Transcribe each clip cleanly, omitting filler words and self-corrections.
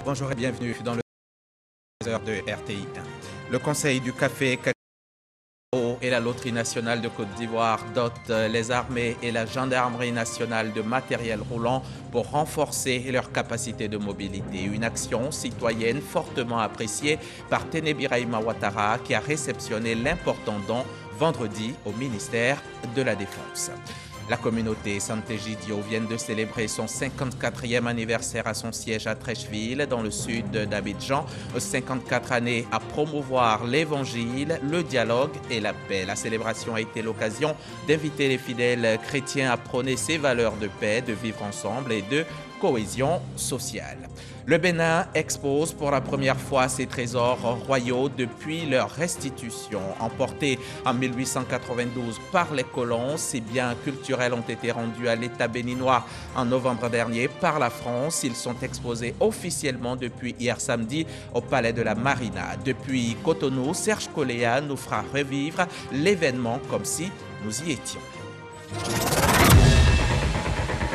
Bonjour et bienvenue dans le heures de RTI 1. Le Conseil du café cacao et la Loterie nationale de Côte d'Ivoire dotent les armées et la gendarmerie nationale de matériel roulant pour renforcer leur capacité de mobilité. Une action citoyenne fortement appréciée par Ténébiraïma Ouattara qui a réceptionné l'important don vendredi au ministère de la Défense. La communauté Santé-Gidio vient de célébrer son 54e anniversaire à son siège à Treichville, dans le sud d'Abidjan. 54 années à promouvoir l'évangile, le dialogue et la paix. La célébration a été l'occasion d'inviter les fidèles chrétiens à prôner ces valeurs de paix, de vivre ensemble et de cohésion sociale. Le Bénin expose pour la première fois ses trésors royaux depuis leur restitution. Emportés en 1892 par les colons, ces biens culturels ont été rendus à l'État béninois en novembre dernier par la France. Ils sont exposés officiellement depuis hier samedi au Palais de la Marina. Depuis Cotonou, Serge Coléa nous fera revivre l'événement comme si nous y étions.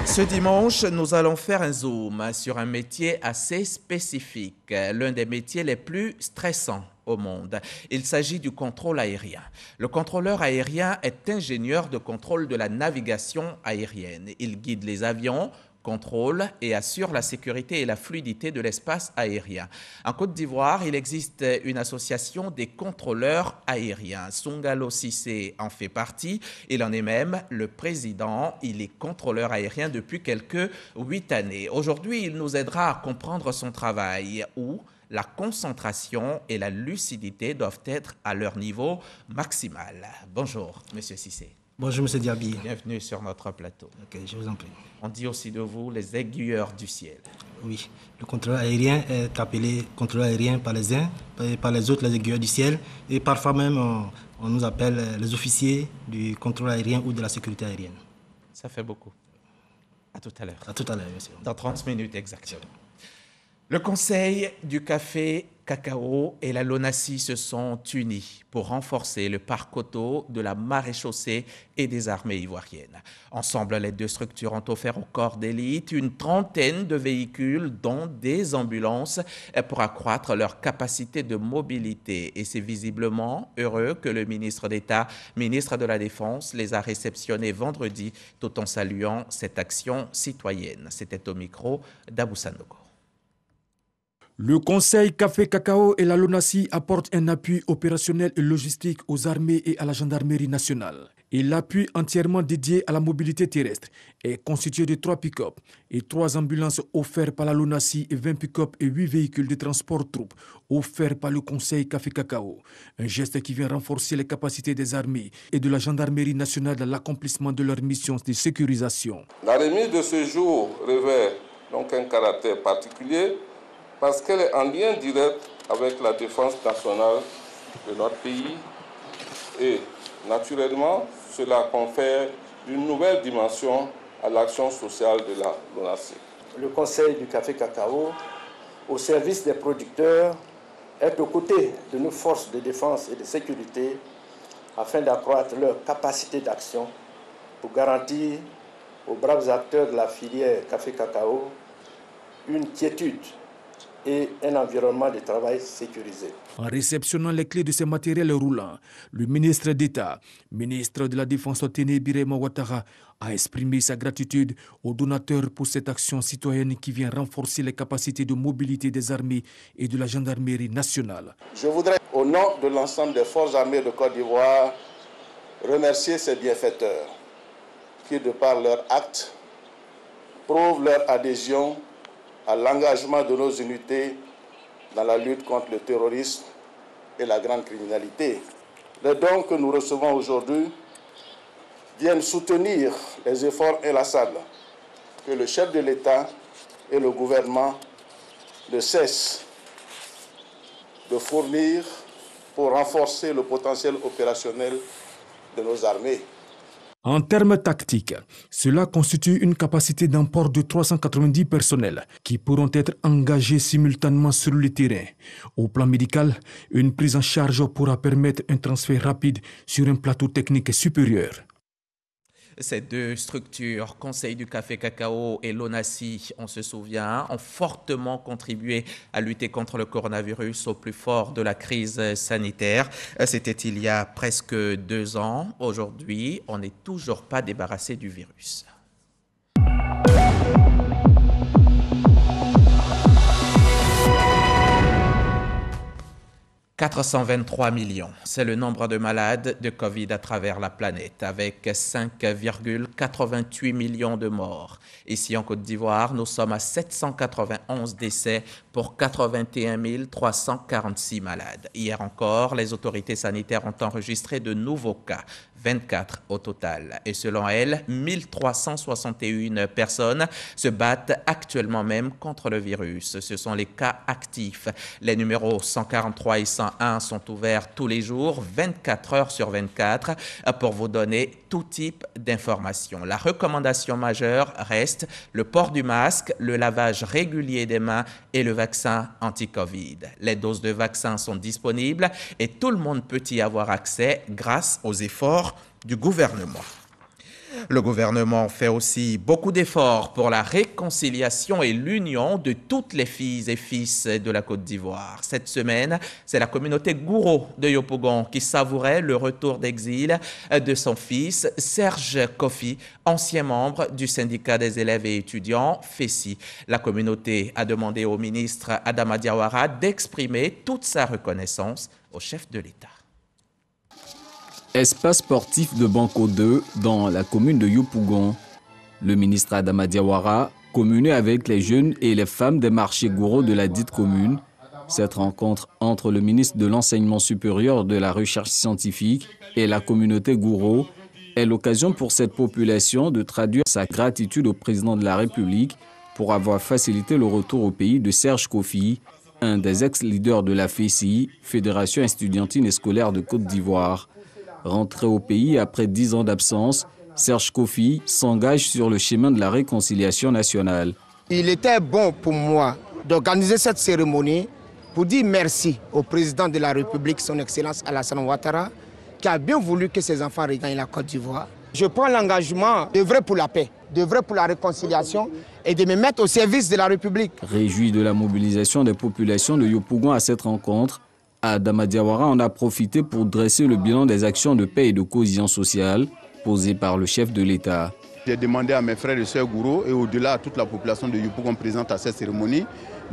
Ce dimanche, nous allons faire un zoom sur un métier assez spécifique, l'un des métiers les plus stressants au monde. Il s'agit du contrôle aérien. Le contrôleur aérien est ingénieur de contrôle de la navigation aérienne. Il guide les avions, contrôle et assure la sécurité et la fluidité de l'espace aérien. En Côte d'Ivoire, il existe une association des contrôleurs aériens. Sungalo Cissé en fait partie. Il en est même le président. Il est contrôleur aérien depuis quelques 8 années. Aujourd'hui, il nous aidera à comprendre son travail où la concentration et la lucidité doivent être à leur niveau maximal. Bonjour, Monsieur Cissé. Bonjour, M. Diaby. Bienvenue sur notre plateau. Ok, je vous en prie. On dit aussi de vous les aiguilleurs du ciel. Oui, le contrôleur aérien est appelé contrôleur aérien par les uns, par les autres les aiguilleurs du ciel. Et parfois même, on nous appelle les officiers du contrôle aérien ou de la sécurité aérienne. Ça fait beaucoup. À tout à l'heure. À tout à l'heure, monsieur. Dans 30 minutes exactement. Le Conseil du café cacao et la LONASI se sont unis pour renforcer le parc auto de la maréchaussée et des armées ivoiriennes. Ensemble, les deux structures ont offert au corps d'élite une trentaine de véhicules, dont des ambulances, pour accroître leur capacité de mobilité. Et c'est visiblement heureux que le ministre d'État, ministre de la Défense, les a réceptionnés vendredi, tout en saluant cette action citoyenne. C'était au micro d'Abou Sandogo. Le Conseil Café Cacao et la LONASI apportent un appui opérationnel et logistique aux armées et à la gendarmerie nationale. Et l'appui entièrement dédié à la mobilité terrestre est constitué de 3 pick-up et 3 ambulances offertes par la LONASI et 20 pick-up et 8 véhicules de transport troupes offerts par le Conseil Café Cacao. Un geste qui vient renforcer les capacités des armées et de la gendarmerie nationale dans l'accomplissement de leurs missions de sécurisation. La remise de ce jour revêt donc un caractère particulier parce qu'elle est en lien direct avec la défense nationale de notre pays et naturellement cela confère une nouvelle dimension à l'action sociale de la LONASI. Le Conseil du Café Cacao, au service des producteurs, est aux côtés de nos forces de défense et de sécurité afin d'accroître leur capacité d'action pour garantir aux braves acteurs de la filière Café Cacao une quiétude et un environnement de travail sécurisé. En réceptionnant les clés de ces matériels roulants, le ministre d'État, ministre de la Défense Ténébiraïma Ouattara, a exprimé sa gratitude aux donateurs pour cette action citoyenne qui vient renforcer les capacités de mobilité des armées et de la gendarmerie nationale. Je voudrais, au nom de l'ensemble des forces armées de Côte d'Ivoire, remercier ces bienfaiteurs qui, de par leurs actes, prouvent leur adhésion à l'engagement de nos unités dans la lutte contre le terrorisme et la grande criminalité. Les dons que nous recevons aujourd'hui viennent soutenir les efforts inlassables que le chef de l'État et le gouvernement ne cessent de fournir pour renforcer le potentiel opérationnel de nos armées. En termes tactiques, cela constitue une capacité d'emport de 390 personnels qui pourront être engagés simultanément sur le terrain. Au plan médical, une prise en charge pourra permettre un transfert rapide sur un plateau technique supérieur. Ces deux structures, Conseil du café cacao et l'ONACI, on se souvient, ont fortement contribué à lutter contre le coronavirus au plus fort de la crise sanitaire. C'était il y a presque 2 ans. Aujourd'hui, on n'est toujours pas débarrassé du virus. 423 millions, c'est le nombre de malades de Covid à travers la planète, avec 5,88 millions de morts. Ici en Côte d'Ivoire, nous sommes à 791 décès pour 81 346 malades. Hier encore, les autorités sanitaires ont enregistré de nouveaux cas, 24 au total. Et selon elles, 1361 personnes se battent actuellement même contre le virus. Ce sont les cas actifs. Les numéros 143 et 101 sont ouverts tous les jours, 24 heures sur 24, pour vous donner tout type d'informations. La recommandation majeure reste le port du masque, le lavage régulier des mains et le vaccin anti-Covid. Les doses de vaccin sont disponibles et tout le monde peut y avoir accès grâce aux efforts du gouvernement. Le gouvernement fait aussi beaucoup d'efforts pour la réconciliation et l'union de toutes les filles et fils de la Côte d'Ivoire. Cette semaine, c'est la communauté Gouro de Yopougon qui savourait le retour d'exil de son fils, Serge Kofi, ancien membre du syndicat des élèves et étudiants, FESI. La communauté a demandé au ministre Adama Diawara d'exprimer toute sa reconnaissance au chef de l'État. Espace sportif de Banco 2 dans la commune de Yopougon. Le ministre Adama Diawara communait avec les jeunes et les femmes des marchés Gouro de la dite commune. Cette rencontre entre le ministre de l'Enseignement supérieur, de la Recherche scientifique et la communauté Gouro est l'occasion pour cette population de traduire sa gratitude au président de la République pour avoir facilité le retour au pays de Serge Kofi, un des ex-leaders de la FESI, Fédération estudiantine et scolaire de Côte d'Ivoire. Rentré au pays après 10 ans d'absence, Serge Kofi s'engage sur le chemin de la réconciliation nationale. Il était bon pour moi d'organiser cette cérémonie pour dire merci au président de la République, son Excellence Alassane Ouattara, qui a bien voulu que ses enfants regagnent la Côte d'Ivoire. Je prends l'engagement d'œuvrer pour la paix, d'œuvrer pour la réconciliation et de me mettre au service de la République. Réjoui de la mobilisation des populations de Yopougon à cette rencontre, Adama Diawara en a profité pour dresser le bilan des actions de paix et de cohésion sociale posées par le chef de l'État. J'ai demandé à mes frères et sœurs Gouro et au-delà à toute la population de Yopougon présente à cette cérémonie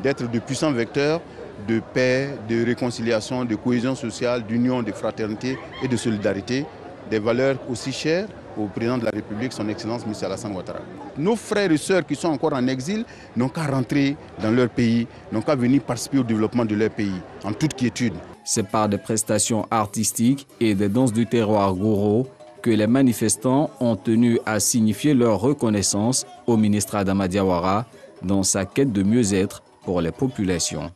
d'être de puissants vecteurs de paix, de réconciliation, de cohésion sociale, d'union, de fraternité et de solidarité, des valeurs aussi chères au président de la République, son Excellence M. Alassane Ouattara. Nos frères et sœurs qui sont encore en exil n'ont qu'à rentrer dans leur pays, n'ont qu'à venir participer au développement de leur pays, en toute quiétude. C'est par des prestations artistiques et des danses du terroir Gouro que les manifestants ont tenu à signifier leur reconnaissance au ministre Adama Diawara dans sa quête de mieux-être pour les populations.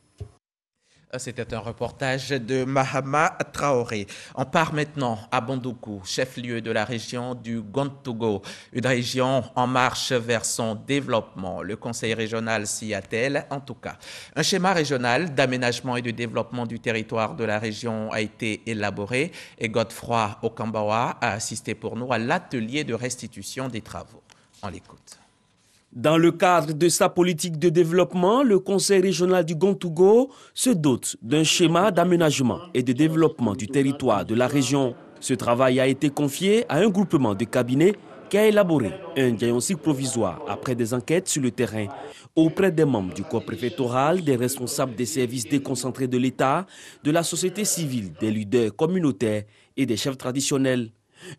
C'était un reportage de Mahama Traoré. On part maintenant à Bondoukou, chef-lieu de la région du Gontougo, une région en marche vers son développement. Le conseil régional s'y attelle en tout cas. Un schéma régional d'aménagement et de développement du territoire de la région a été élaboré et Godefroy Okambawa a assisté pour nous à l'atelier de restitution des travaux. On l'écoute. Dans le cadre de sa politique de développement, le Conseil régional du Gontougo se dote d'un schéma d'aménagement et de développement du territoire de la région. Ce travail a été confié à un groupement de cabinets qui a élaboré un diagnostic provisoire après des enquêtes sur le terrain auprès des membres du corps préfectoral, des responsables des services déconcentrés de l'État, de la société civile, des leaders communautaires et des chefs traditionnels.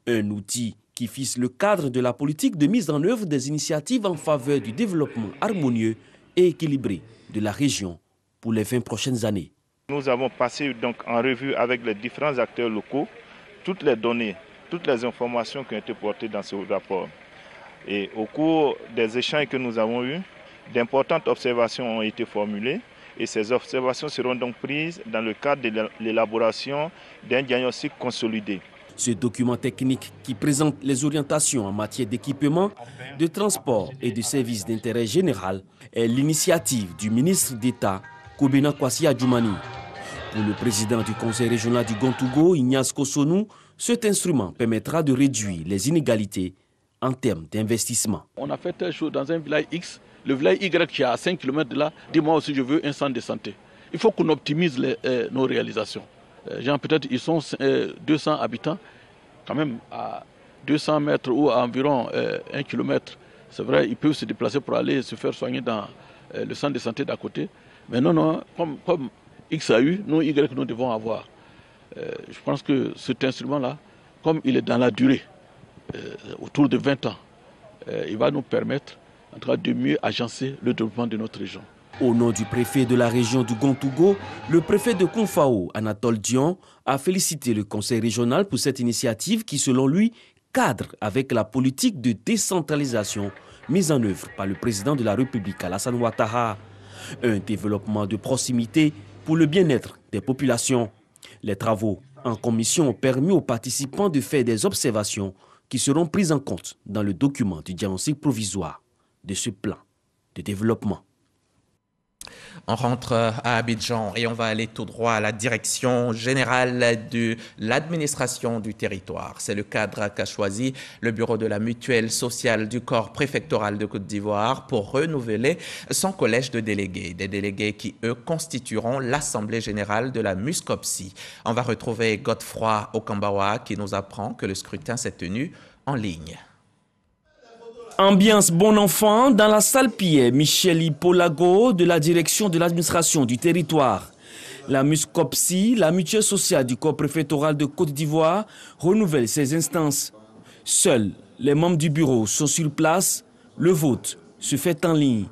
Un outil qui fixe le cadre de la politique de mise en œuvre des initiatives en faveur du développement harmonieux et équilibré de la région pour les 20 prochaines années. Nous avons passé donc en revue avec les différents acteurs locaux toutes les données, toutes les informations qui ont été portées dans ce rapport. Et au cours des échanges que nous avons eus, d'importantes observations ont été formulées et ces observations seront donc prises dans le cadre de l'élaboration d'un diagnostic consolidé. Ce document technique qui présente les orientations en matière d'équipement, de transport et de services d'intérêt général est l'initiative du ministre d'État, Kobena Kwasi Adjoumani. Pour le président du conseil régional du Gontougo, Ignace Kosonou, cet instrument permettra de réduire les inégalités en termes d'investissement. On a fait telle chose dans un village X, le village Y qui est à 5 km de là, dis-moi aussi je veux un centre de santé. Il faut qu'on optimise nos réalisations. Peut-être ils sont 200 habitants, quand même à 200 mètres ou à environ 1 km. C'est vrai, ils peuvent se déplacer pour aller se faire soigner dans le centre de santé d'à côté. Mais non, comme X a eu, nous Y nous devons avoir. Je pense que cet instrument-là, comme il est dans la durée, autour de 20 ans, il va nous permettre en tout cas, de mieux agencer le développement de notre région. Au nom du préfet de la région du Gontougo, le préfet de Kounfao, Anatole Dion, a félicité le conseil régional pour cette initiative qui, selon lui, cadre avec la politique de décentralisation mise en œuvre par le président de la République, Alassane Ouattara. Un développement de proximité pour le bien-être des populations. Les travaux en commission ont permis aux participants de faire des observations qui seront prises en compte dans le document du diagnostic provisoire de ce plan de développement. On rentre à Abidjan et on va aller tout droit à la direction générale de l'administration du territoire. C'est le cadre qu'a choisi le bureau de la mutuelle sociale du corps préfectoral de Côte d'Ivoire pour renouveler son collège de délégués. Des délégués qui, eux, constitueront l'assemblée générale de la MUSCOPSI. On va retrouver Godefroy Okambawa qui nous apprend que le scrutin s'est tenu en ligne. Ambiance bon enfant dans la salle Pierre Michel Hipolago de la direction de l'administration du territoire. La MUSCOPSI, la mutuelle sociale du corps préfectoral de Côte d'Ivoire, renouvelle ses instances. Seuls les membres du bureau sont sur place. Le vote se fait en ligne.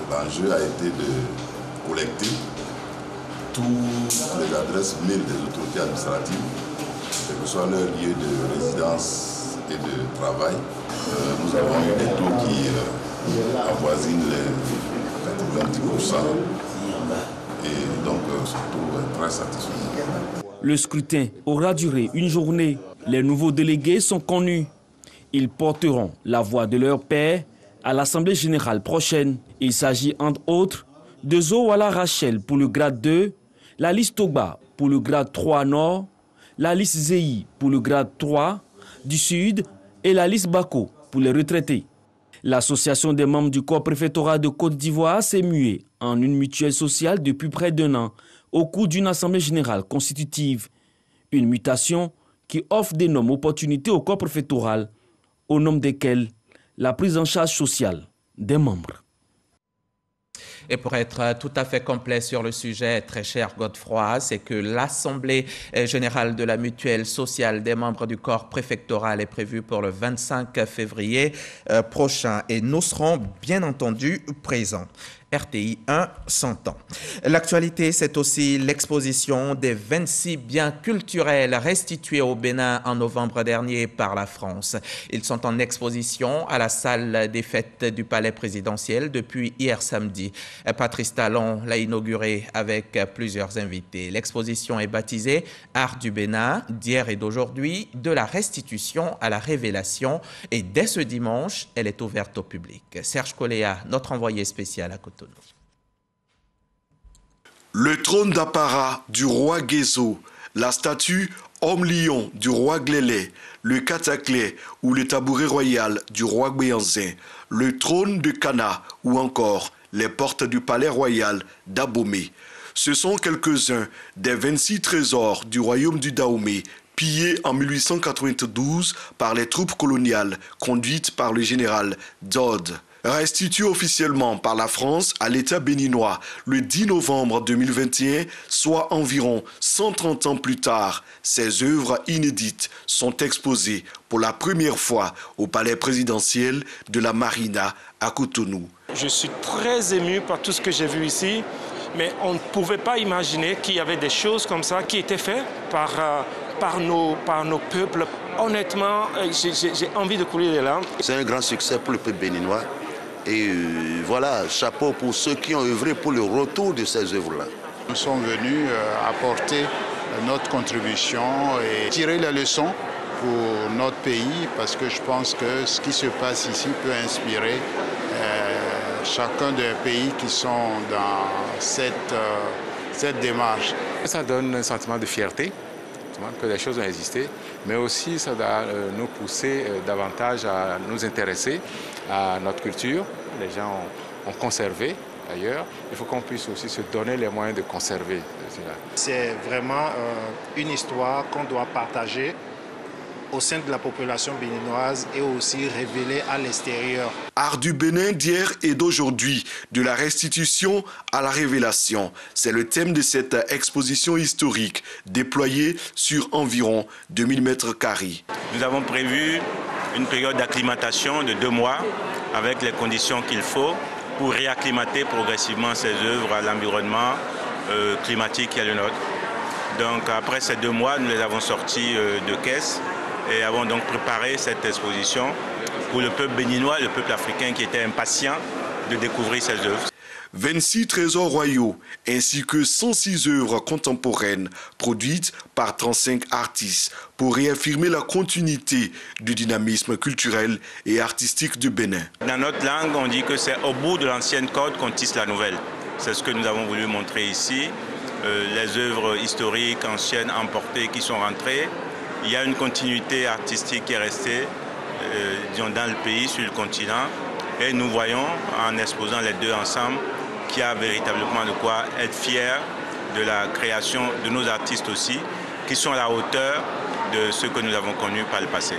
L'enjeu a été de collecter toutes les adresses mail des autorités administratives, quel que soit leur lieu de résidence et de travail. Nous avons eu des taux qui avoisinent les 90%. Et donc, ce taux est très satisfaisant. Le scrutin aura duré une journée. Les nouveaux délégués sont connus. Ils porteront la voix de leur père à l'Assemblée générale prochaine. Il s'agit entre autres de Zowala Rachel pour le grade 2, la liste Toba pour le grade 3 Nord, la liste Zeyi pour le grade 3 du Sud et la liste Bako pour les retraités. L'association des membres du corps préfectoral de Côte d'Ivoire s'est muée en une mutuelle sociale depuis près d'1 an au cours d'une assemblée générale constitutive. Une mutation qui offre d'énormes opportunités au corps préfectoral, au nombre desquelles la prise en charge sociale des membres. Et pour être tout à fait complet sur le sujet, très cher Godefroy, c'est que l'Assemblée générale de la mutuelle sociale des membres du corps préfectoral est prévue pour le 25 février prochain. Et nous serons bien entendu présents. RTI 1, 100 ans. L'actualité, c'est aussi l'exposition des 26 biens culturels restitués au Bénin en novembre dernier par la France. Ils sont en exposition à la salle des fêtes du Palais présidentiel depuis hier samedi. Patrice Talon l'a inaugurée avec plusieurs invités. L'exposition est baptisée « Art du Bénin, d'hier et d'aujourd'hui, de la restitution à la révélation » et dès ce dimanche, elle est ouverte au public. Serge Coléa, notre envoyé spécial à Cotonou. Le trône d'apparat du roi Guézo, la statue homme-lion du roi Glélé, le cataclé ou le tabouret royal du roi Béanzin, le trône de Cana ou encore les portes du palais royal d'Abomey. Ce sont quelques-uns des 26 trésors du royaume du Dahomey pillés en 1892 par les troupes coloniales conduites par le général Dodd. Restitué officiellement par la France à l'État béninois le 10 novembre 2021, soit environ 130 ans plus tard, ces œuvres inédites sont exposées pour la première fois au palais présidentiel de la Marina à Cotonou. Je suis très ému par tout ce que j'ai vu ici, mais on ne pouvait pas imaginer qu'il y avait des choses comme ça qui étaient faites par nos peuples. Honnêtement, j'ai envie de couler les larmes. C'est un grand succès pour le peuple béninois. Et voilà, chapeau pour ceux qui ont œuvré pour le retour de ces œuvres-là. Nous sommes venus apporter notre contribution et tirer les leçons pour notre pays parce que je pense que ce qui se passe ici peut inspirer chacun des pays qui sont dans cette démarche. Ça donne un sentiment de fierté effectivement, que les choses ont existé, mais aussi ça doit nous pousser davantage à nous intéresser à notre culture. Les gens ont conservé. D'ailleurs, il faut qu'on puisse aussi se donner les moyens de conserver cela. C'est vraiment une histoire qu'on doit partager au sein de la population béninoise et aussi révéler à l'extérieur. Art du Bénin d'hier et d'aujourd'hui, de la restitution à la révélation. C'est le thème de cette exposition historique déployée sur environ 2000 mètres carrés. Nous avons prévu une période d'acclimatation de 2 mois avec les conditions qu'il faut pour réacclimater progressivement ces œuvres à l'environnement climatique qui est le nôtre. Donc après ces 2 mois, nous les avons sortis de caisse et avons donc préparé cette exposition pour le peuple béninois et le peuple africain qui était impatient de découvrir ces œuvres. 26 trésors royaux ainsi que 106 œuvres contemporaines produites par 35 artistes pour réaffirmer la continuité du dynamisme culturel et artistique du Bénin. Dans notre langue, on dit que c'est au bout de l'ancienne corde qu'on tisse la nouvelle. C'est ce que nous avons voulu montrer ici. Les œuvres historiques anciennes emportées qui sont rentrées. Il y a une continuité artistique qui est restée dans le pays, sur le continent. Et nous voyons, en exposant les deux ensemble, qu'il y a véritablement de quoi être fier de la création de nos artistes aussi, qui sont à la hauteur de ce que nous avons connu par le passé.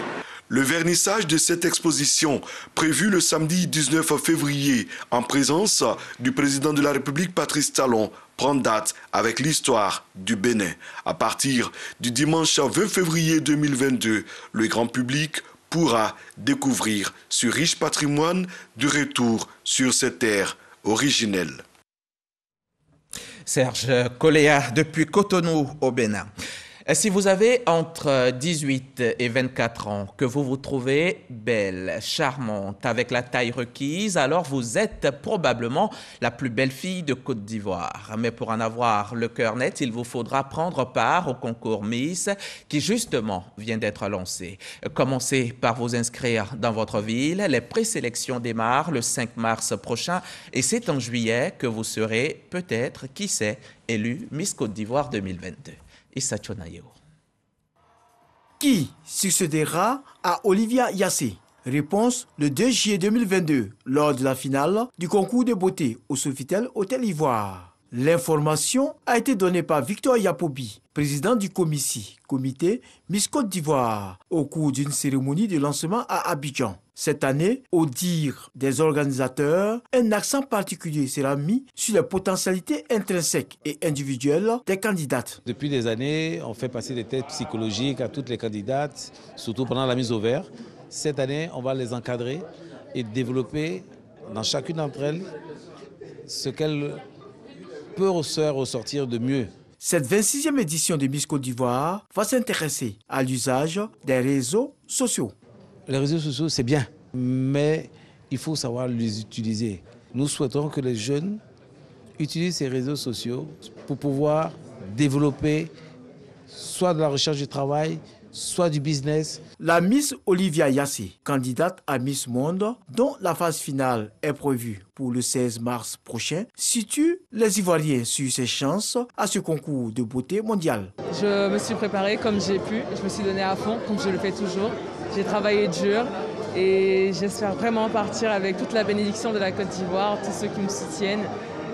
Le vernissage de cette exposition, prévu le samedi 19 février, en présence du président de la République Patrice Talon, prend date avec l'histoire du Bénin. À partir du dimanche 20 février 2022, le grand public pourra découvrir ce riche patrimoine de retour sur ses terres originelles. Serge Coléa depuis Cotonou au Bénin. Si vous avez entre 18 et 24 ans, que vous vous trouvez belle, charmante, avec la taille requise, alors vous êtes probablement la plus belle fille de Côte d'Ivoire. Mais pour en avoir le cœur net, il vous faudra prendre part au concours Miss qui justement vient d'être lancé. Commencez par vous inscrire dans votre ville. Les présélections démarrent le 5 mars prochain et c'est en juillet que vous serez peut-être, qui sait, élu Miss Côte d'Ivoire 2022. Issa Chonayeo. Qui succédera à Olivia Yassé? Réponse le 2 juillet 2022 lors de la finale du concours de beauté au Sofitel Hôtel Ivoire. L'information a été donnée par Victor Yapobi, président du comité Miss Côte d'Ivoire, au cours d'une cérémonie de lancement à Abidjan. Cette année, au dire des organisateurs, un accent particulier sera mis sur les potentialités intrinsèques et individuelles des candidates. Depuis des années, on fait passer des tests psychologiques à toutes les candidates, surtout pendant la mise au vert. Cette année, on va les encadrer et développer dans chacune d'entre elles ce qu'elles peut ressortir de mieux. Cette 26e édition de Miss Côte d'Ivoire va s'intéresser à l'usage des réseaux sociaux. Les réseaux sociaux, c'est bien, mais il faut savoir les utiliser. Nous souhaitons que les jeunes utilisent ces réseaux sociaux pour pouvoir développer soit de la recherche du travail, soit du business. La Miss Olivia Yassé, candidate à Miss Monde, dont la phase finale est prévue pour le 16 mars prochain, situe les Ivoiriens sur ses chances à ce concours de beauté mondial. Je me suis préparée comme j'ai pu, je me suis donnée à fond, comme je le fais toujours. J'ai travaillé dur et j'espère vraiment partir avec toute la bénédiction de la Côte d'Ivoire, tous ceux qui me soutiennent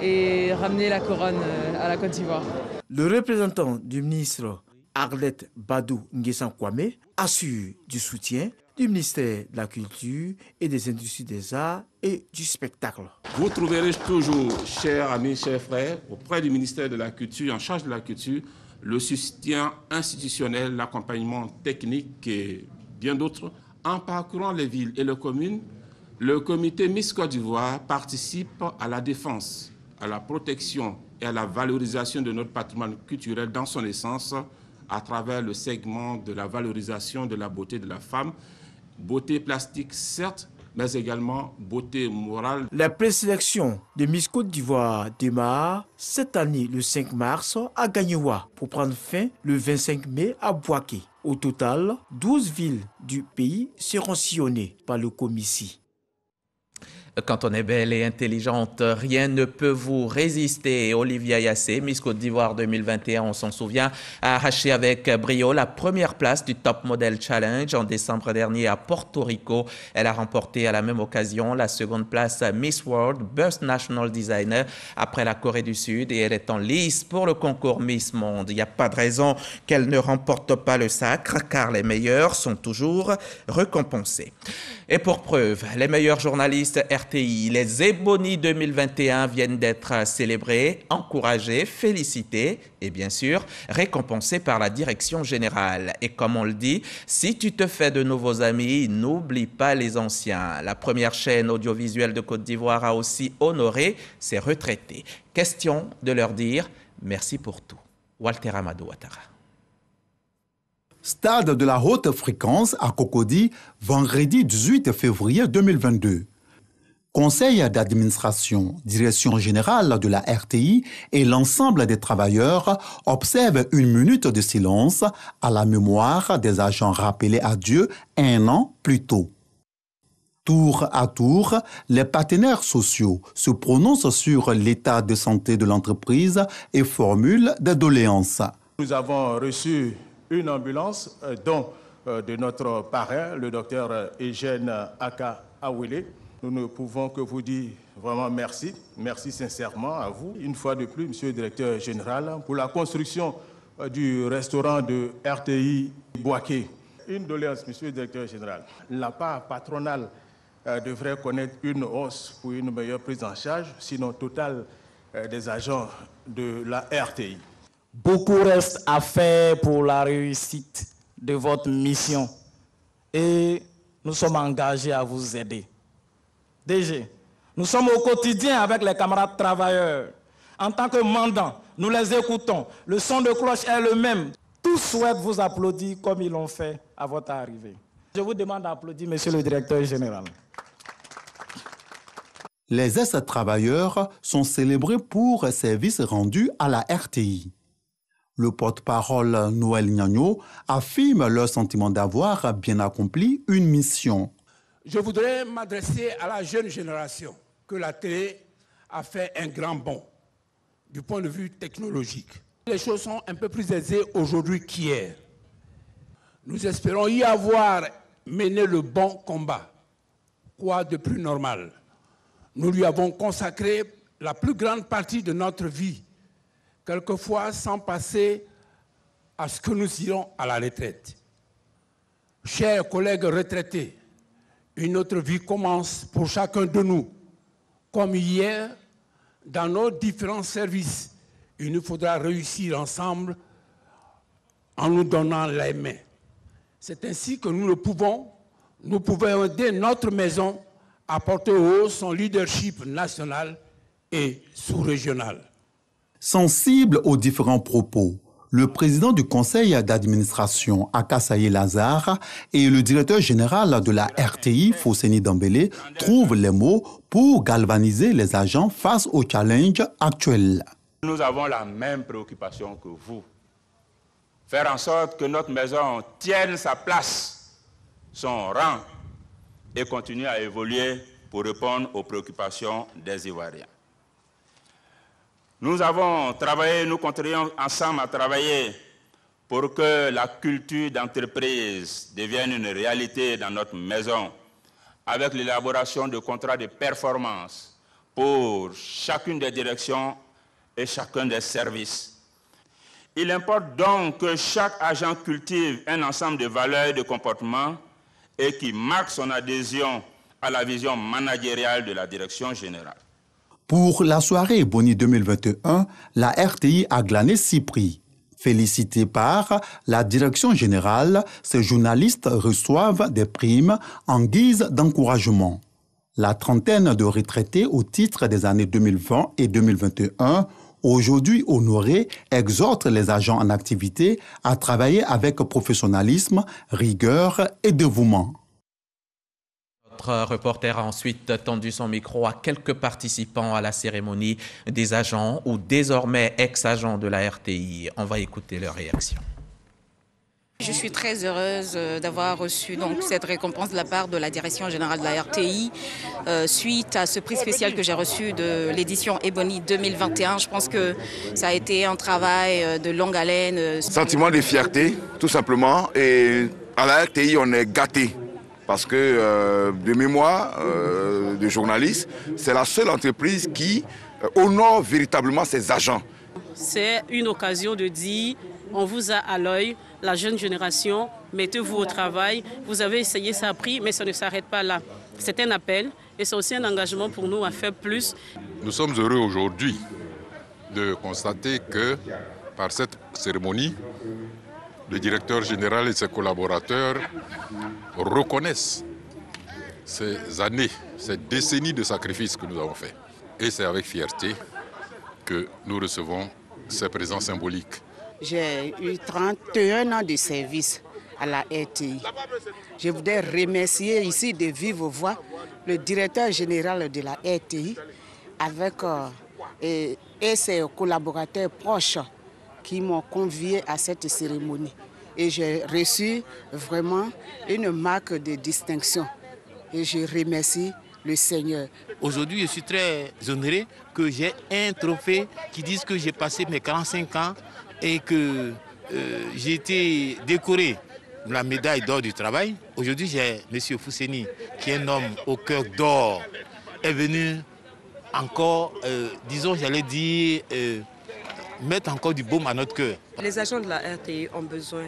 et ramener la couronne à la Côte d'Ivoire. Le représentant du ministre Arlette Badou Nguessan Kwame assure du soutien du ministère de la Culture et des Industries des Arts et du Spectacle. Vous trouverez toujours, chers amis, chers frères, auprès du ministère de la Culture, en charge de la culture, le soutien institutionnel, l'accompagnement technique et bien d'autres. En parcourant les villes et les communes, le comité Miss Côte d'Ivoire participe à la défense, à la protection et à la valorisation de notre patrimoine culturel dans son essence, à travers le segment de la valorisation de la beauté de la femme, beauté plastique certes, mais également beauté morale. La présélection de Miss Côte d'Ivoire démarre cette année le 5 mars à Gagnoua pour prendre fin le 25 mai à Bouaké. Au total, 12 villes du pays seront sillonnées par le comité. Quand on est belle et intelligente, rien ne peut vous résister. Olivia Yassé, Miss Côte d'Ivoire 2021, on s'en souvient, a arraché avec brio la première place du Top Model Challenge en décembre dernier à Porto Rico. Elle a remporté à la même occasion la seconde place Miss World Best National Designer après la Corée du Sud et elle est en lice pour le concours Miss Monde. Il n'y a pas de raison qu'elle ne remporte pas le sacre car les meilleurs sont toujours récompensés. Et pour preuve, les meilleurs journalistes RTI, les Ebony 2021 viennent d'être célébrés, encouragés, félicités et bien sûr récompensés par la direction générale. Et comme on le dit, si tu te fais de nouveaux amis, n'oublie pas les anciens. La première chaîne audiovisuelle de Côte d'Ivoire a aussi honoré ses retraités. Question de leur dire merci pour tout. Walter Amadou Ouattara. Stade de la haute fréquence à Cocody, vendredi 18 février 2022. Conseil d'administration, direction générale de la RTI et l'ensemble des travailleurs observent une minute de silence à la mémoire des agents rappelés à Dieu un an plus tôt. Tour à tour, les partenaires sociaux se prononcent sur l'état de santé de l'entreprise et formulent des doléances. Nous avons reçu une ambulance, dont de notre parrain, le docteur Eugène Aka Awele. Nous ne pouvons que vous dire vraiment merci. Merci sincèrement à vous. Une fois de plus, monsieur le directeur général, pour la construction du restaurant de RTI Boaké. Une doléance, monsieur le directeur général. La part patronale devrait connaître une hausse pour une meilleure prise en charge, sinon totale, des agents de la RTI. Beaucoup reste à faire pour la réussite de votre mission et nous sommes engagés à vous aider. DG, nous sommes au quotidien avec les camarades travailleurs. En tant que mandants, nous les écoutons. Le son de cloche est le même. Tous souhaitent vous applaudir comme ils l'ont fait à votre arrivée. Je vous demande d'applaudir, monsieur le directeur général. Les ex-travailleurs sont célébrés pour services rendus à la RTI. Le porte-parole Noël Gnagno affirme leur sentiment d'avoir bien accompli une mission. Je voudrais m'adresser à la jeune génération que la télé a fait un grand bond du point de vue technologique. Les choses sont un peu plus aisées aujourd'hui qu'hier. Nous espérons y avoir mené le bon combat. Quoi de plus normal? Nous lui avons consacré la plus grande partie de notre vie, quelquefois sans passer à ce que nous irons à la retraite. Chers collègues retraités, une autre vie commence pour chacun de nous. Comme hier, dans nos différents services, il nous faudra réussir ensemble en nous donnant les mains. C'est ainsi que nous pouvons aider notre maison à porter haut son leadership national et sous-régional. Sensible aux différents propos, le président du conseil d'administration, Akasaye Lazare, et le directeur général de la RTI, Fosséni Dambélé, trouvent les mots pour galvaniser les agents face au challenge actuel. Nous avons la même préoccupation que vous. Faire en sorte que notre maison tienne sa place, son rang, et continue à évoluer pour répondre aux préoccupations des Ivoiriens. Nous avons travaillé, nous continuons ensemble à travailler pour que la culture d'entreprise devienne une réalité dans notre maison, avec l'élaboration de contrats de performance pour chacune des directions et chacun des services. Il importe donc que chaque agent cultive un ensemble de valeurs et de comportements et qui marque son adhésion à la vision managériale de la direction générale. Pour la soirée Boni 2021, la RTI a glané 6 prix. Félicité par la direction générale, ces journalistes reçoivent des primes en guise d'encouragement. La trentaine de retraités au titre des années 2020 et 2021, aujourd'hui honorés, exhortent les agents en activité à travailler avec professionnalisme, rigueur et dévouement. Notre reporter a ensuite tendu son micro à quelques participants à la cérémonie des agents ou désormais ex-agents de la RTI. On va écouter leur réaction. Je suis très heureuse d'avoir reçu donc cette récompense de la part de la Direction générale de la RTI suite à ce prix spécial que j'ai reçu de l'édition Ebony 2021. Je pense que ça a été un travail de longue haleine. Sentiment de fierté, tout simplement. Et à la RTI, on est gâtés. Parce que de mémoire de journaliste, c'est la seule entreprise qui honore véritablement ses agents. C'est une occasion de dire, on vous a à l'œil, la jeune génération, mettez-vous au travail. Vous avez essayé, ça a pris, mais ça ne s'arrête pas là. C'est un appel et c'est aussi un engagement pour nous à faire plus. Nous sommes heureux aujourd'hui de constater que par cette cérémonie, le directeur général et ses collaborateurs reconnaissent ces années, ces décennies de sacrifices que nous avons faits. Et c'est avec fierté que nous recevons ces présents symboliques. J'ai eu 31 ans de service à la RTI. Je voudrais remercier ici de vive voix le directeur général de la RTI avec et ses collaborateurs proches qui m'ont convié à cette cérémonie. Et j'ai reçu vraiment une marque de distinction. Et je remercie le Seigneur. Aujourd'hui, je suis très honoré que j'ai un trophée qui dit que j'ai passé mes 45 ans et que j'ai été décoré de la médaille d'or du travail. Aujourd'hui, j'ai M. Fousseni, qui est un homme au cœur d'or, est venu encore, disons, j'allais dire, mettre encore du baume à notre cœur. Les agents de la RTI ont besoin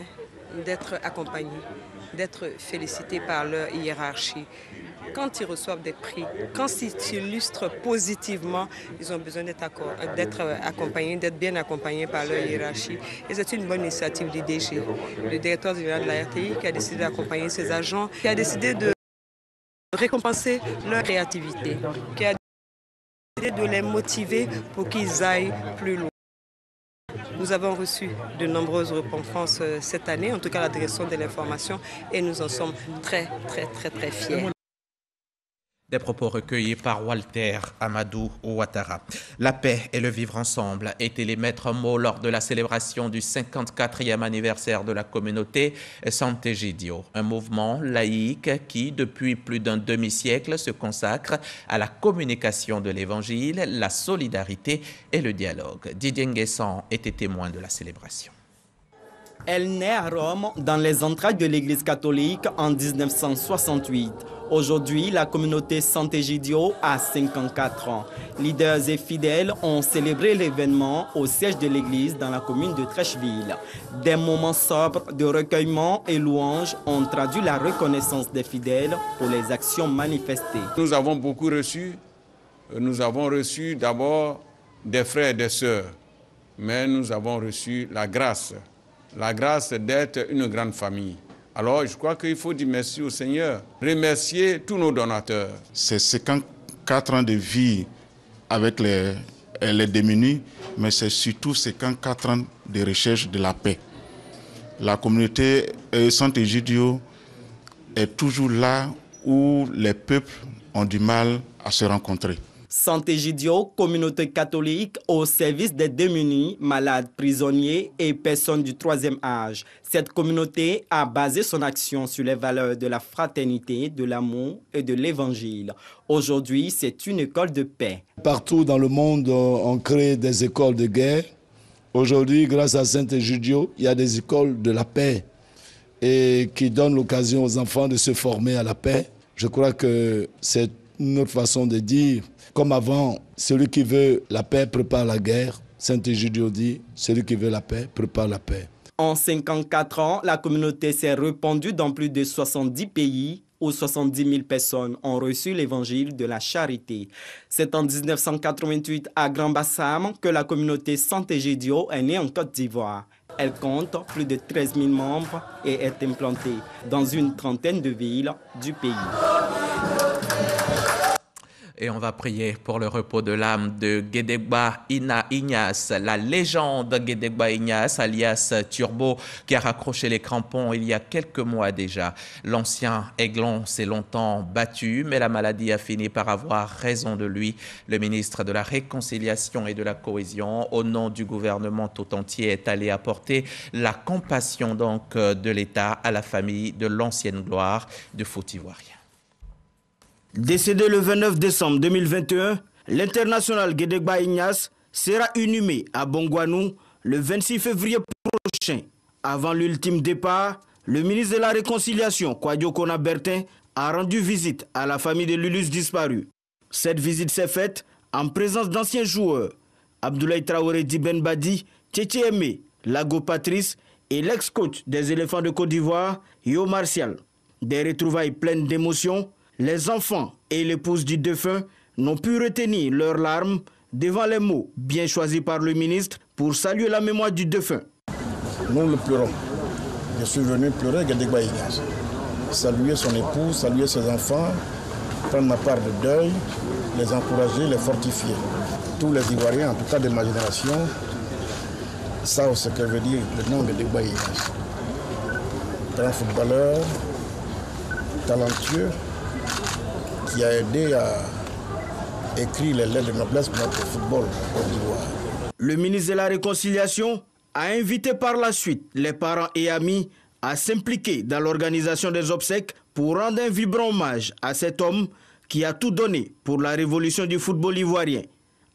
d'être accompagnés, d'être félicités par leur hiérarchie. Quand ils reçoivent des prix, quand ils s'illustrent positivement, ils ont besoin d'être accompagnés, d'être bien accompagnés par leur hiérarchie. Et c'est une bonne initiative du DG, le directeur général de la RTI, qui a décidé d'accompagner ses agents, qui a décidé de récompenser leur créativité, qui a décidé de les motiver pour qu'ils aillent plus loin. Nous avons reçu de nombreuses récompenses cette année, en tout cas la direction de l'information, et nous en sommes très fiers. Des propos recueillis par Walter Amadou Ouattara. La paix et le vivre ensemble étaient les maîtres mots lors de la célébration du 54e anniversaire de la communauté Sant'Egidio, un mouvement laïque qui, depuis plus d'un demi-siècle, se consacre à la communication de l'Évangile, la solidarité et le dialogue. Didier Nguessan était témoin de la célébration. Elle naît à Rome, dans les entrailles de l'Église catholique en 1968. Aujourd'hui, la communauté Sant'Egidio a 54 ans. Leaders et fidèles ont célébré l'événement au siège de l'Église dans la commune de Trècheville. Des moments sobres de recueillement et louanges ont traduit la reconnaissance des fidèles pour les actions manifestées. Nous avons beaucoup reçu. Nous avons reçu d'abord des frères et des sœurs, mais nous avons reçu la grâce d'être une grande famille. Alors, je crois qu'il faut dire merci au Seigneur, remercier tous nos donateurs. C'est 54 ans de vie avec les démunis, mais c'est surtout 54 ans de recherche de la paix. La communauté Sant'Egidio est toujours là où les peuples ont du mal à se rencontrer. Sant'Egidio, communauté catholique au service des démunis, malades, prisonniers et personnes du troisième âge. Cette communauté a basé son action sur les valeurs de la fraternité, de l'amour et de l'évangile. Aujourd'hui, c'est une école de paix. Partout dans le monde, on crée des écoles de guerre. Aujourd'hui, grâce à Sant'Egidio, il y a des écoles de la paix et qui donnent l'occasion aux enfants de se former à la paix. Je crois que c'est une autre façon de dire. Comme avant, celui qui veut la paix prépare la guerre. Sant'Egidio dit, celui qui veut la paix prépare la paix. En 54 ans, la communauté s'est répandue dans plus de 70 pays où 70 000 personnes ont reçu l'évangile de la charité. C'est en 1988 à Grand Bassam que la communauté Sant'Egidio est née en Côte d'Ivoire. Elle compte plus de 13 000 membres et est implantée dans une trentaine de villes du pays. Et on va prier pour le repos de l'âme de Guédéba Ignace, la légende Guédéba Ignace, alias Turbo, qui a raccroché les crampons il y a quelques mois déjà. L'ancien aiglon s'est longtemps battu, mais la maladie a fini par avoir raison de lui. Le ministre de la Réconciliation et de la Cohésion, au nom du gouvernement tout entier, est allé apporter la compassion donc de l'État à la famille de l'ancienne gloire de foot ivoirien. Décédé le 29 décembre 2021, l'international Guédéba Ignace sera inhumé à Bongouanou le 26 février prochain. Avant l'ultime départ, le ministre de la Réconciliation, Kwadjo Kona Bertin, a rendu visite à la famille de Lulus disparu. Cette visite s'est faite en présence d'anciens joueurs, Abdoulaye Traoré Diben Badi, Tchétché Aimé, Lago Patrice et l'ex-coach des éléphants de Côte d'Ivoire, Yo Martial. Des retrouvailles pleines d'émotions, les enfants et l'épouse du défunt n'ont pu retenir leurs larmes devant les mots bien choisis par le ministre pour saluer la mémoire du défunt. Nous le pleurons. Je suis venu pleurer Guédéba Ignace. Saluer son épouse, saluer ses enfants, prendre ma part de deuil, les encourager, les fortifier. Tous les Ivoiriens, en tout cas de ma génération, savent ce que veut dire le nom de Guédéba Ignace. Grand footballeur, talentueux, qui a aidé à écrire les lettres de noblesse pour notre football en Côte d'Ivoire. Le ministre de la Réconciliation a invité par la suite les parents et amis à s'impliquer dans l'organisation des obsèques pour rendre un vibrant hommage à cet homme qui a tout donné pour la révolution du football ivoirien.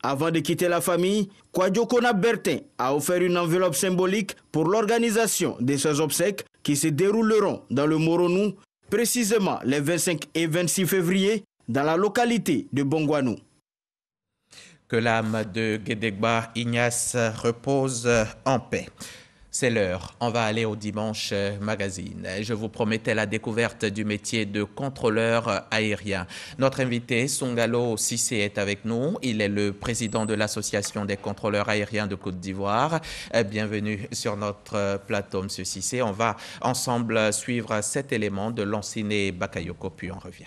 Avant de quitter la famille, Kwadjo Kona Bertin a offert une enveloppe symbolique pour l'organisation de ces obsèques qui se dérouleront dans le Moronou, précisément les 25 et 26 février, dans la localité de Bongouanou. Que l'âme de Guédéba Ignace repose en paix. C'est l'heure, on va aller au Dimanche Magazine. Je vous promettais la découverte du métier de contrôleur aérien. Notre invité, Songalo Cissé, est avec nous. Il est le président de l'Association des contrôleurs aériens de Côte d'Ivoire. Bienvenue sur notre plateau, M. Cissé. On va ensemble suivre cet élément de Lanciné Bakayoko, puis on revient.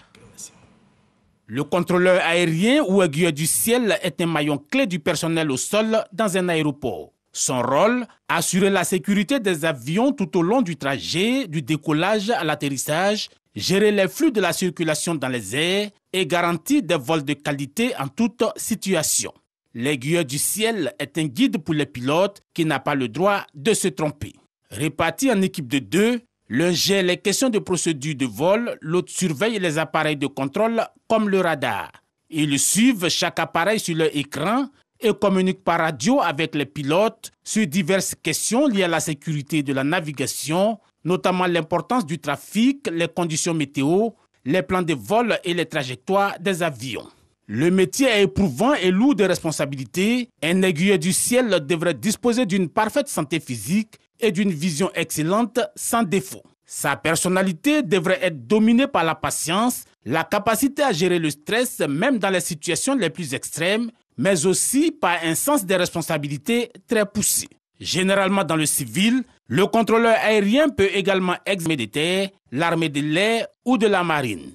Le contrôleur aérien ou aiguilleur du ciel est un maillon clé du personnel au sol dans un aéroport. Son rôle, assurer la sécurité des avions tout au long du trajet, du décollage à l'atterrissage, gérer les flux de la circulation dans les airs et garantir des vols de qualité en toute situation. L'aiguilleur du ciel est un guide pour les pilotes qui n'a pas le droit de se tromper. Répartis en équipe de 2, l'un gère les questions de procédure de vol, l'autre surveille les appareils de contrôle comme le radar. Ils suivent chaque appareil sur leur écran et communiquent par radio avec les pilotes sur diverses questions liées à la sécurité de la navigation, notamment l'importance du trafic, les conditions météo, les plans de vol et les trajectoires des avions. Le métier est éprouvant et lourd de responsabilités. Un aiguilleur du ciel devrait disposer d'une parfaite santé physique et d'une vision excellente sans défaut. Sa personnalité devrait être dominée par la patience, la capacité à gérer le stress même dans les situations les plus extrêmes, mais aussi par un sens des responsabilités très poussé. Généralement dans le civil, le contrôleur aérien peut également exercer des terres, l'armée de l'air ou de la marine.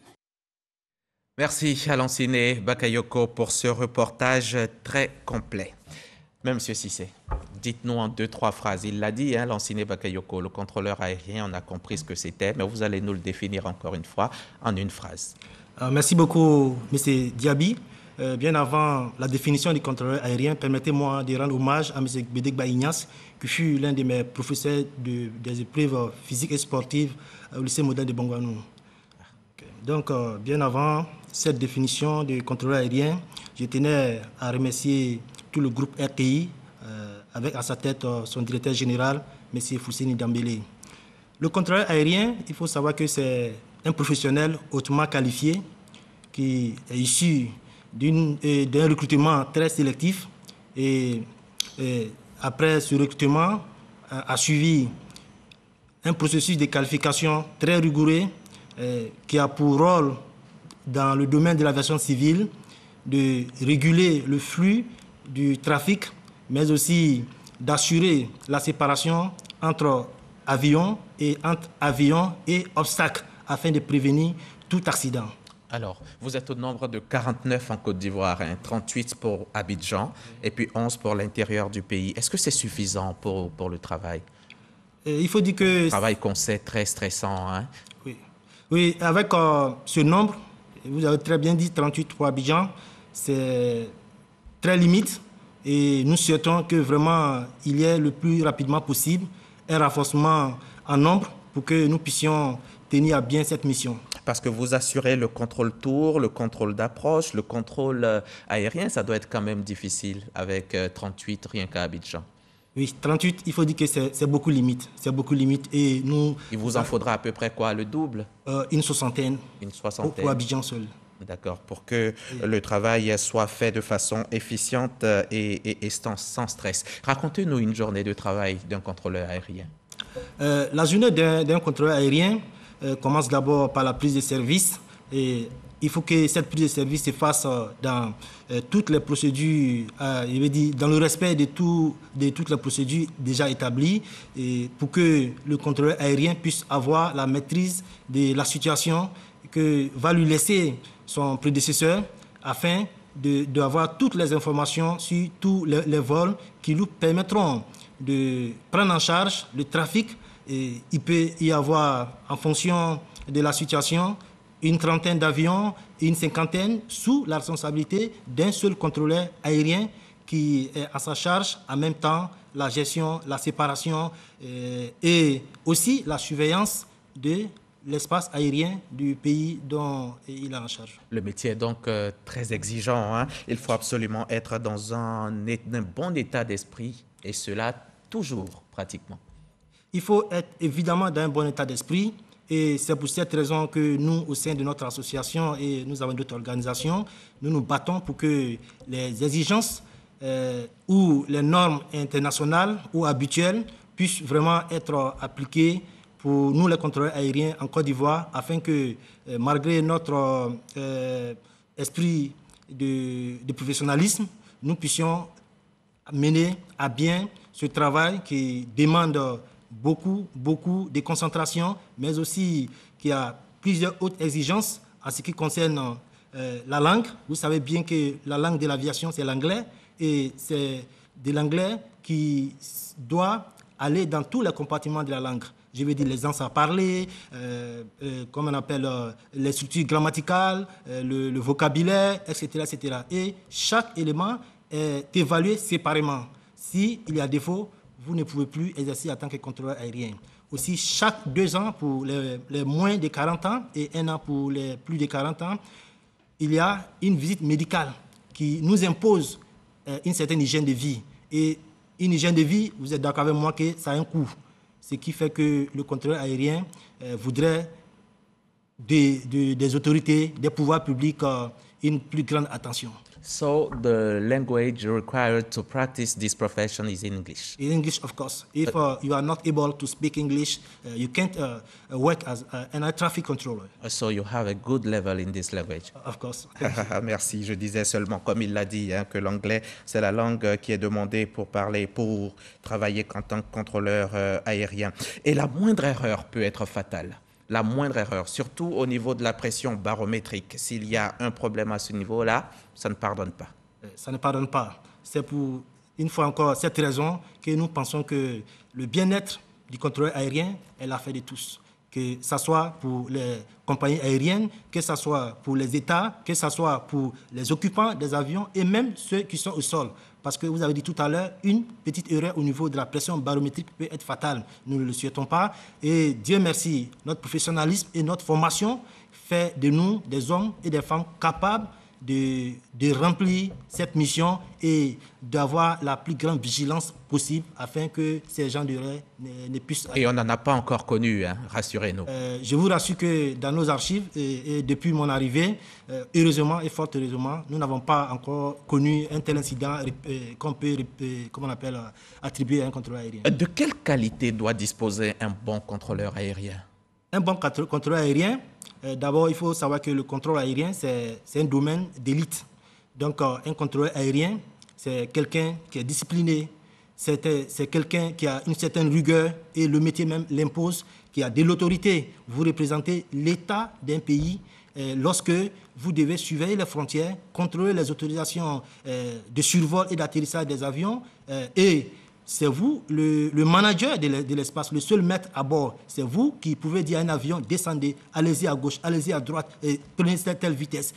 Merci à Lanciné Bakayoko pour ce reportage très complet. Mais Monsieur Cissé, dites-nous en 2-3 phrases. Il l'a dit, Lanciné Bakayoko, le contrôleur aérien, on a compris ce que c'était, mais vous allez nous le définir encore une fois en une phrase. Merci beaucoup, M. Diaby. Bien avant la définition du contrôleur aérien, permettez-moi de rendre hommage à M. Guédéba Ignace, qui fut l'un de mes professeurs des épreuves physiques et sportives au lycée moderne de Bongouanou. Donc, bien avant cette définition du contrôleur aérien, je tenais à remercier tout le groupe RTI, avec à sa tête son directeur général, M. Fousseni Dambélé. Le contrôleur aérien, il faut savoir que c'est un professionnel hautement qualifié qui est issu d'un recrutement très sélectif et après ce recrutement a suivi un processus de qualification très rigoureux qui a pour rôle dans le domaine de l'aviation civile de réguler le flux du trafic, mais aussi d'assurer la séparation entre avions et obstacles afin de prévenir tout accident. Alors, vous êtes au nombre de 49 en Côte d'Ivoire, 38 pour Abidjan et puis 11 pour l'intérieur du pays. Est-ce que c'est suffisant pour le travail? Il faut dire que... Le travail qu'on sait très stressant. Hein? Oui, avec ce nombre, vous avez très bien dit 38 pour Abidjan, c'est très limite et nous souhaitons que vraiment il y ait le plus rapidement possible un renforcement en nombre pour que nous puissions tenir à bien cette mission. Parce que vous assurez le contrôle tour, le contrôle d'approche, le contrôle aérien, ça doit être quand même difficile avec 38 rien qu'à Abidjan. Oui, 38, il faut dire que c'est beaucoup limite. C'est beaucoup limite et nous... Il vous en faudra à peu près quoi, le double? Une soixantaine. Une soixantaine. Pour Abidjan seul. D'accord, pour que le travail soit fait de façon efficiente et sans stress. Racontez-nous une journée de travail d'un contrôleur aérien. La journée d'un contrôleur aérien commence d'abord par la prise de service. Et il faut que cette prise de service se fasse dans toutes les procédures, je veux dire, dans le respect de toutes les procédures déjà établies, et pour que le contrôleur aérien puisse avoir la maîtrise de la situation que va lui laisser son prédécesseur afin d'avoir toutes les informations sur tous les vols qui lui permettront de prendre en charge le trafic. Et il peut y avoir, en fonction de la situation, une trentaine d'avions et une cinquantaine sous la responsabilité d'un seul contrôleur aérien qui est à sa charge en même temps la gestion, la séparation et aussi la surveillance de l'espace aérien du pays dont il est en charge. Le métier est donc très exigeant. Hein? Il faut absolument être dans un bon état d'esprit et cela toujours pratiquement. Il faut être évidemment dans un bon état d'esprit et c'est pour cette raison que nous, au sein de notre association et nous avons d'autres organisations, nous nous battons pour que les exigences ou les normes internationales ou habituelles puissent vraiment être appliquées pour nous, les contrôleurs aériens en Côte d'Ivoire, afin que, malgré notre esprit de professionnalisme, nous puissions mener à bien ce travail qui demande beaucoup de concentration, mais aussi qui a plusieurs autres exigences en ce qui concerne la langue. Vous savez bien que la langue de l'aviation, c'est l'anglais, et c'est de l'anglais qui doit aller dans tous les compartiments de la langue. Je veux dire l'aisance à parler, comme on appelle les structures grammaticales, le vocabulaire, etc., etc. Et chaque élément est évalué séparément. S'il y a défaut, vous ne pouvez plus exercer en tant que contrôleur aérien. Aussi, chaque 2 ans pour les moins de 40 ans et 1 an pour les plus de 40 ans, il y a une visite médicale qui nous impose une certaine hygiène de vie. Et une hygiène de vie, vous êtes d'accord avec moi que ça a un coût. Ce qui fait que le contrôleur aérien voudrait des autorités, des pouvoirs publics, une plus grande attention. So the language required to practice this profession is English? In English, of course. If you are not able to speak English, you can't work as an air traffic controller. So you have a good level in this language? Of course. Merci. Je disais seulement, comme il l'a dit, hein, que l'anglais, c'est la langue qui est demandée pour travailler en tant que contrôleur aérien. Et la moindre erreur peut être fatale. La moindre erreur, surtout au niveau de la pression barométrique. S'il y a un problème à ce niveau-là, ça ne pardonne pas. Ça ne pardonne pas. C'est pour, une fois encore, cette raison que nous pensons que le bien-être du contrôleur aérien est l'affaire de tous. Que ce soit pour les compagnies aériennes, que ce soit pour les États, que ce soit pour les occupants des avions et même ceux qui sont au sol. Parce que vous avez dit tout à l'heure, une petite erreur au niveau de la pression barométrique peut être fatale. Nous ne le souhaitons pas. Et Dieu merci, notre professionnalisme et notre formation fait de nous des hommes et des femmes capables de remplir cette mission et d'avoir la plus grande vigilance possible afin que ces gens de rêve ne puissent... Et on n'en a pas encore connu, hein, rassurez-nous. Je vous rassure que dans nos archives, et depuis mon arrivée, heureusement et fort heureusement, nous n'avons pas encore connu un tel incident qu'on peut, comment on appelle, attribuer à un contrôleur aérien. De quelle qualité doit disposer un bon contrôleur aérien? Un bon contrôleur aérien, d'abord, il faut savoir que le contrôle aérien, c'est un domaine d'élite. Donc, un contrôleur aérien, c'est quelqu'un qui est discipliné, c'est quelqu'un qui a une certaine rigueur et le métier même l'impose, qui a de l'autorité. Vous représentez l'État d'un pays lorsque vous devez surveiller les frontières, contrôler les autorisations de survol et d'atterrissage des avions et c'est vous, le manager de l'espace, le seul maître à bord. C'est vous qui pouvez dire à un avion, descendez, allez-y à gauche, allez-y à droite, et prenez telle vitesse,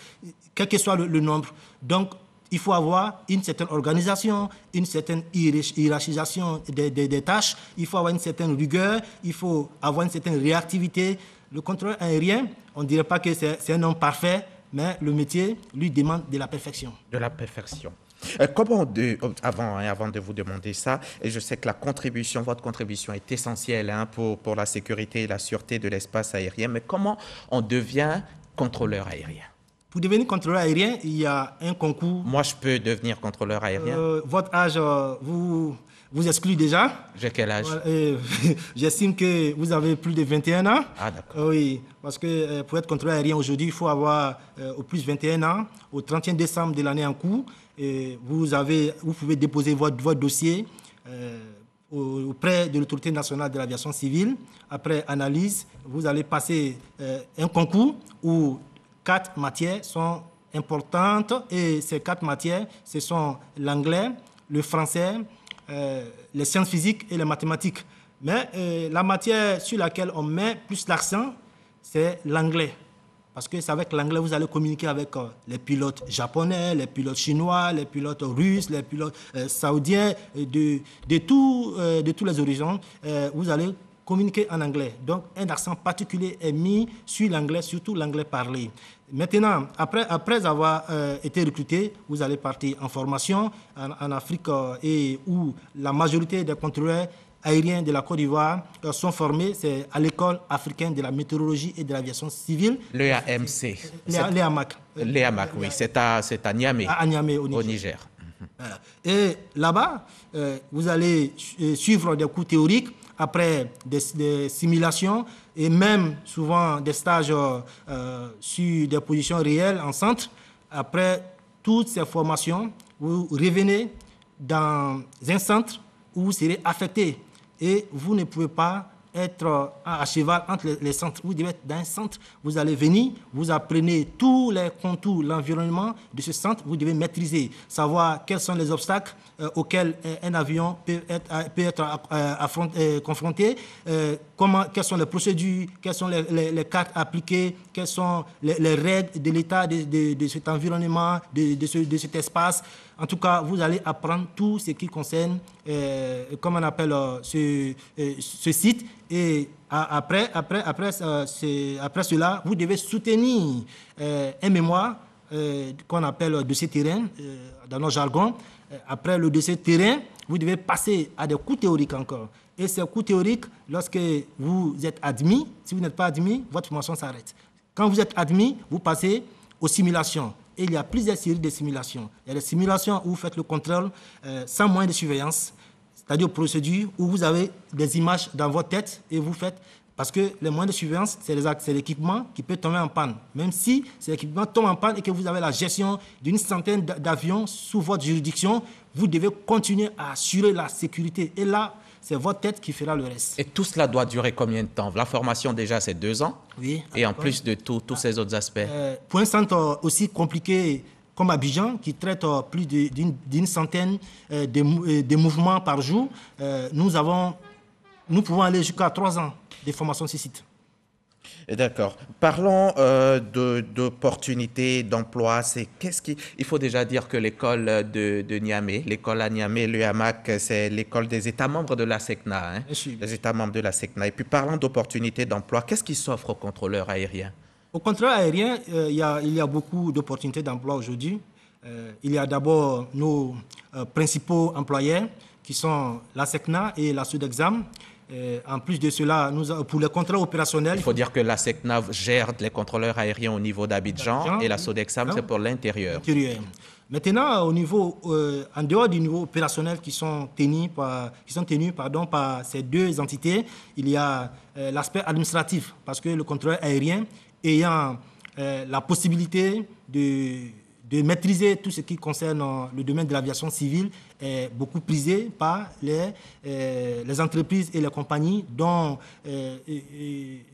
quel que soit le nombre. Donc, il faut avoir une certaine organisation, une certaine hiérarchisation des tâches, il faut avoir une certaine rigueur, il faut avoir une certaine réactivité. Le contrôleur aérien, on ne dirait pas que c'est un homme parfait, mais le métier lui demande de la perfection. De la perfection. Avant de vous demander ça, et je sais que votre contribution est essentielle pour la sécurité et la sûreté de l'espace aérien, mais comment on devient contrôleur aérien? Pour devenir contrôleur aérien, il y a un concours. Moi, je peux devenir contrôleur aérien? Votre âge vous exclut déjà. J'ai quel âge? J'estime que vous avez plus de 21 ans. Ah, d'accord. Oui, parce que pour être contrôleur aérien aujourd'hui, il faut avoir au plus 21 ans. Au 31 décembre de l'année en cours, et vous pouvez déposer votre dossier auprès de l'autorité nationale de l'aviation civile. Après analyse, vous allez passer un concours où 4 matières sont importantes et ces 4 matières, ce sont l'anglais, le français, les sciences physiques et les mathématiques. Mais la matière sur laquelle on met plus l'accent, c'est l'anglais. Parce que c'est avec l'anglais, vous allez communiquer avec les pilotes japonais, les pilotes chinois, les pilotes russes, les pilotes saoudiens, de tous les horizons. Vous allez communiquer en anglais. Donc, un accent particulier est mis sur l'anglais, surtout l'anglais parlé. Maintenant, après avoir été recruté, vous allez partir en formation en Afrique et où la majorité des contrôleurs aériens de la Côte d'Ivoire sont formés. C'est à l'école africaine de la météorologie et de l'aviation civile. L'EAMC. L'EAMAC. L'EAMAC, oui. C'est à Niamey. À Niamey, au Niger. Et là-bas, vous allez suivre des cours théoriques, après des simulations et même souvent des stages sur des positions réelles en centre. Après toutes ces formations, vous revenez dans un centre où vous serez affecté et vous ne pouvez pas être à cheval entre les centres. Vous devez être dans un centre, vous allez venir, vous apprenez tous les contours, l'environnement de ce centre, vous devez maîtriser, savoir quels sont les obstacles auxquels un avion peut être confronté, quelles sont les procédures, quelles sont les cartes appliquées, quelles sont les règles de l'état de cet environnement, de cet espace. En tout cas, vous allez apprendre tout ce qui concerne, comment on appelle ce site. Et après cela, vous devez soutenir un mémoire qu'on appelle dossier terrain dans notre jargon. Après le dossier terrain, vous devez passer à des cours théoriques encore. Et ces cours théoriques, lorsque vous êtes admis, si vous n'êtes pas admis, votre formation s'arrête. Quand vous êtes admis, vous passez aux simulations. Et il y a plusieurs séries de simulations. Il y a des simulations où vous faites le contrôle sans moyen de surveillance, c'est-à-dire procédures où vous avez des images dans votre tête et vous faites... Parce que les moyens de surveillance, c'est l'équipement qui peut tomber en panne. Même si cet équipement tombe en panne et que vous avez la gestion d'une centaine d'avions sous votre juridiction, vous devez continuer à assurer la sécurité. Et là, c'est votre tête qui fera le reste. Et tout cela doit durer combien de temps? La formation, déjà, c'est 2 ans. Oui. Et en plus de tous ces autres aspects. Pour un centre aussi compliqué comme Abidjan, qui traite plus d'une centaine de mouvements par jour, nous pouvons aller jusqu'à 3 ans de formation sur site. D'accord. Parlons d'opportunités d'emploi. Il faut déjà dire que l'école de Niamey, l'école à Niamey, l'EAMAC, c'est l'école des États membres de la SECNA. Hein, les États membres de la SECNA. Et puis parlons d'opportunités d'emploi. Qu'est-ce qui s'offre aux contrôleurs aériens? Aux contrôleurs aériens, il y a beaucoup d'opportunités d'emploi aujourd'hui. Il y a d'abord nos principaux employeurs qui sont la SECNA et la Sodexam. En plus de cela, pour les contrats opérationnels... Il faut dire que la SECNA gère les contrôleurs aériens au niveau d'Abidjan et la Sodexam, c'est pour l'intérieur. Maintenant, en dehors du niveau opérationnel qui sont tenus par ces deux entités, il y a l'aspect administratif, parce que le contrôleur aérien ayant la possibilité de maîtriser tout ce qui concerne le domaine de l'aviation civile est beaucoup prisé par les entreprises et les compagnies dont les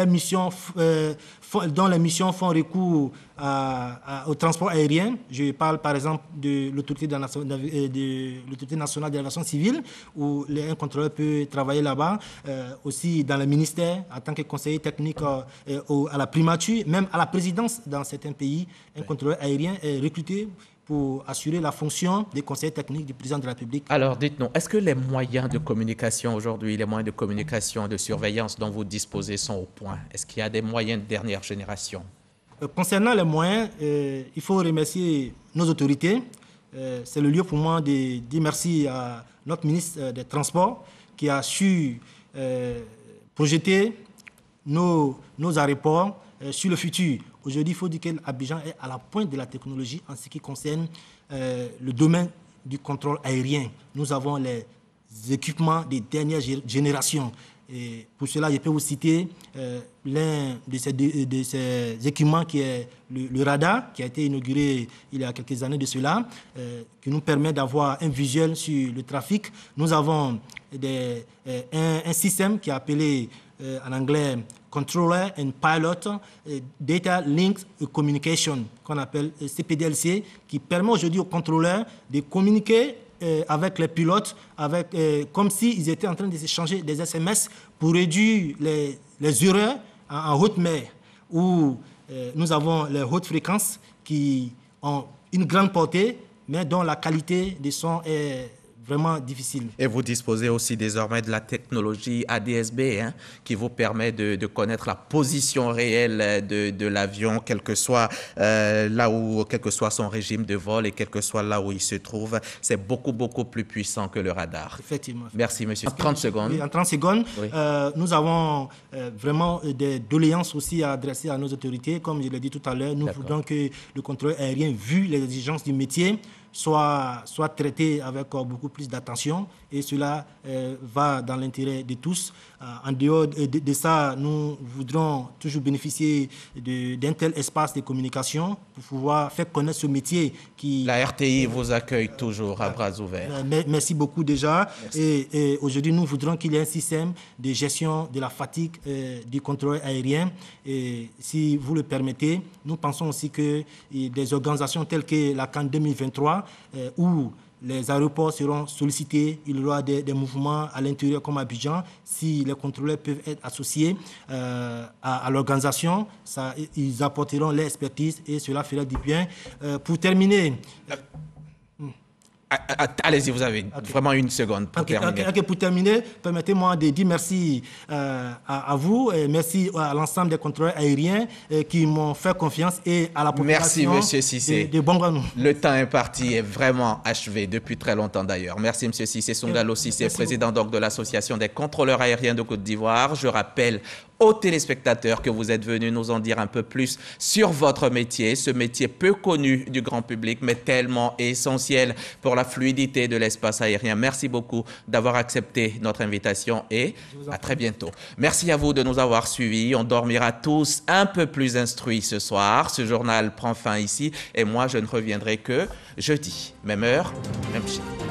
missions font recours au transport aérien. Je parle par exemple de l'autorité nationale de l'aviation civile où un contrôleur peut travailler là-bas, aussi dans le ministère en tant que conseiller technique à la primature, même à la présidence dans certains pays. Un contrôleur aérien est recruté pour assurer la fonction des conseillers techniques du président de la République. Alors, dites-nous, est-ce que les moyens de communication aujourd'hui, les moyens de communication, de surveillance dont vous disposez sont au point? Est-ce qu'il y a des moyens de dernière génération? Concernant les moyens, il faut remercier nos autorités. C'est le lieu pour moi de dire merci à notre ministre des Transports qui a su projeter nos aéroports sur le futur. Aujourd'hui, il faut dire qu'Abidjan est à la pointe de la technologie en ce qui concerne le domaine du contrôle aérien. Nous avons les équipements des dernières générations. Et pour cela, je peux vous citer l'un de ces équipements qui est le radar, qui a été inauguré il y a quelques années de cela, qui nous permet d'avoir un visuel sur le trafic. Nous avons un système qui est appelé en anglais Controller and Pilot Data Link Communication, qu'on appelle CPDLC, qui permet aujourd'hui aux contrôleurs de communiquer avec les pilotes, comme s'ils étaient en train de s'échanger des SMS pour réduire les erreurs en haute mer, où nous avons les hautes fréquences qui ont une grande portée, mais dont la qualité des sons est vraiment difficile. Et vous disposez aussi désormais de la technologie ADS-B qui vous permet de connaître la position réelle de l'avion, quel que soit quel que soit son régime de vol et quel que soit là où il se trouve. C'est beaucoup plus puissant que le radar. Effectivement. Merci, monsieur. En 30 secondes. Oui, en 30 secondes, oui. Nous avons vraiment des doléances aussi à adresser à nos autorités. Comme je l'ai dit tout à l'heure, nous voudrons que le contrôle aérien, vu les exigences du métier, soit traité avec beaucoup plus d'attention et cela va dans l'intérêt de tous. En dehors de ça, nous voudrons toujours bénéficier d'un tel espace de communication pour pouvoir faire connaître ce métier qui... La RTI vous accueille toujours à bras ouverts. Merci beaucoup déjà. Et aujourd'hui, nous voudrons qu'il y ait un système de gestion de la fatigue du contrôle aérien. Et si vous le permettez, nous pensons aussi que des organisations telles que la CAN 2023, où les aéroports seront sollicités, il y aura des mouvements à l'intérieur comme à Abidjan. Si les contrôleurs peuvent être associés à l'organisation, ils apporteront leur expertise et cela fera du bien. Pour terminer... Allez-y, vous avez vraiment une seconde pour terminer. Pour terminer, permettez-moi de dire merci à vous, et merci à l'ensemble des contrôleurs aériens qui m'ont fait confiance et à la population. Merci, M. Cissé. De Bongwanou. Le temps imparti est vraiment achevé depuis très longtemps d'ailleurs. Merci, M. Cissé. Sungalo Cissé, président donc de l'Association des contrôleurs aériens de Côte d'Ivoire. Je rappelle aux téléspectateurs que vous êtes venus nous en dire un peu plus sur votre métier, ce métier peu connu du grand public, mais tellement essentiel pour la fluidité de l'espace aérien. Merci beaucoup d'avoir accepté notre invitation et à très bientôt. Merci à vous de nous avoir suivis. On dormira tous un peu plus instruits ce soir. Ce journal prend fin ici et moi, je ne reviendrai que jeudi. Même heure, même chaîne.